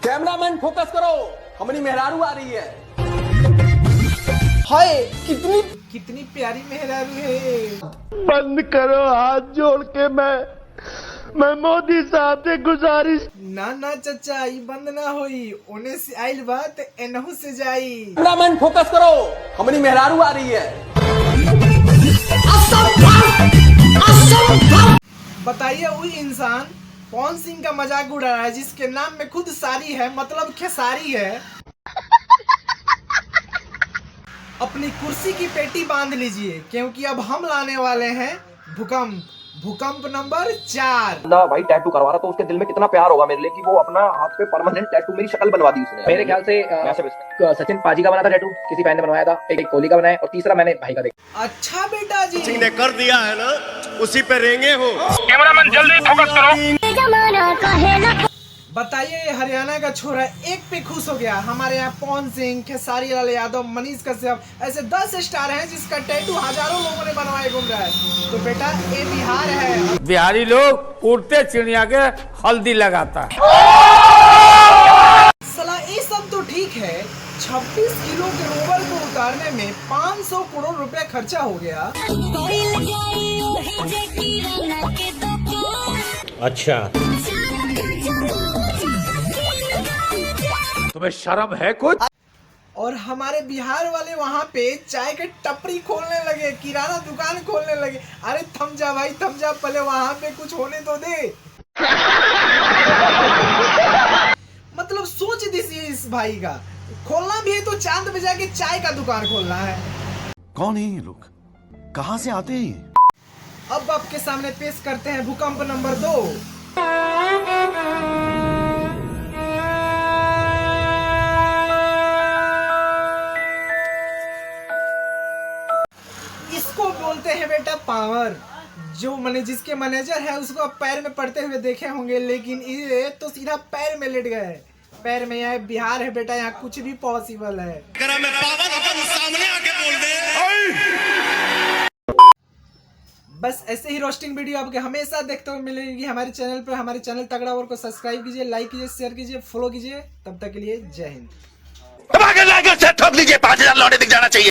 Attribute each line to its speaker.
Speaker 1: Cameraman focus करो, हमारी मेहरारू आ रही है।
Speaker 2: हाय कितनी प्यारी मेहरारू है।
Speaker 3: बंद करो हाथ जोड़ के मैं मोदी साहब से गुजारिश।
Speaker 2: ना चचा ई बंद ना होई, ओने से आइल बात एनहु से जाई।
Speaker 1: कैमरामैन फोकस करो, हमारी मेहरारू आ रही है।
Speaker 2: बताइए वही इंसान पवन सिंह का मजाक उड़ा रहा है जिसके नाम में खुद सारी है, मतलब खेसारी है। अपनी कुर्सी की पेटी बांध लीजिए क्योंकि अब हम लाने वाले हैं भूकंप नंबर 4।
Speaker 4: ना भाई टैटू करवा रहा तो उसके दिल में कितना प्यार होगा मेरे लिए कि वो अपना हाथ पे परमानेंट टैटू मेरी शक्ल बनवा दी उसने। मेरे ख्याल से सचिन पाजी का बना था टैटू, किसी फैन ने बनवाया था, एक कोहली का बनाया और तीसरा मैंने भाई का देखा।
Speaker 2: अच्छा बेटा जी
Speaker 3: सिंह ने कर दिया है ना, उसी पे रेंगे हो।
Speaker 5: कैमरामैन जल्दी फोकस करो।
Speaker 2: बताइए ये हरियाणा का छोरा एक पे खुश हो गया। हमारे यहाँ पवन सिंह, खेसारी लाल यादव, मनीष कश्यप ऐसे 10 स्टार हैं जिसका टैटू हजारों लोगों ने बनवाए घूम रहा है। तो बेटा ये बिहार है।
Speaker 5: बिहारी लोग उड़ते चिड़िया के हल्दी लगाता है।
Speaker 2: सला ये सब तो ठीक है, 26 किलो के रोवर को उतारने में 500 करोड़ रुपए खर्चा हो गया।
Speaker 5: अच्छा तुम्हें शर्म है कुछ?
Speaker 2: और हमारे बिहार वाले वहाँ पे चाय के टपरी खोलने लगे, किराना दुकान खोलने लगे। अरे थम जा भाई थम जा, पहले वहाँ पे कुछ होने तो दे। मतलब सोच दीजिए इस भाई का, खोलना भी है तो चांद पे जाके चाय का दुकान खोलना है।
Speaker 3: कौन है ये लोग, कहाँ से आते हैं?
Speaker 2: अब आपके सामने पेश करते हैं भूकंप नंबर 2। इसको बोलते हैं बेटा पावर। जो जिसके मैनेजर है उसको आप पैर में पड़ते हुए देखे होंगे, लेकिन ये तो सीधा पैर में लेट गए। पैर में, यहाँ बिहार है बेटा, यहाँ कुछ भी पॉसिबल है।
Speaker 3: मैं पावर अपन सामने आके बोल दे।
Speaker 2: बस ऐसे ही रोस्टिंग वीडियो आपके हमेशा देखते हुए मिलेगी हमारे चैनल पर। हमारे चैनल तगड़ा और को सब्सक्राइब कीजिए, लाइक कीजिए, शेयर कीजिए, फॉलो कीजिए। तब तक के लिए जय हिंद।
Speaker 3: ठोक लीजिए, 5000 लौटे दिख जाना चाहिए।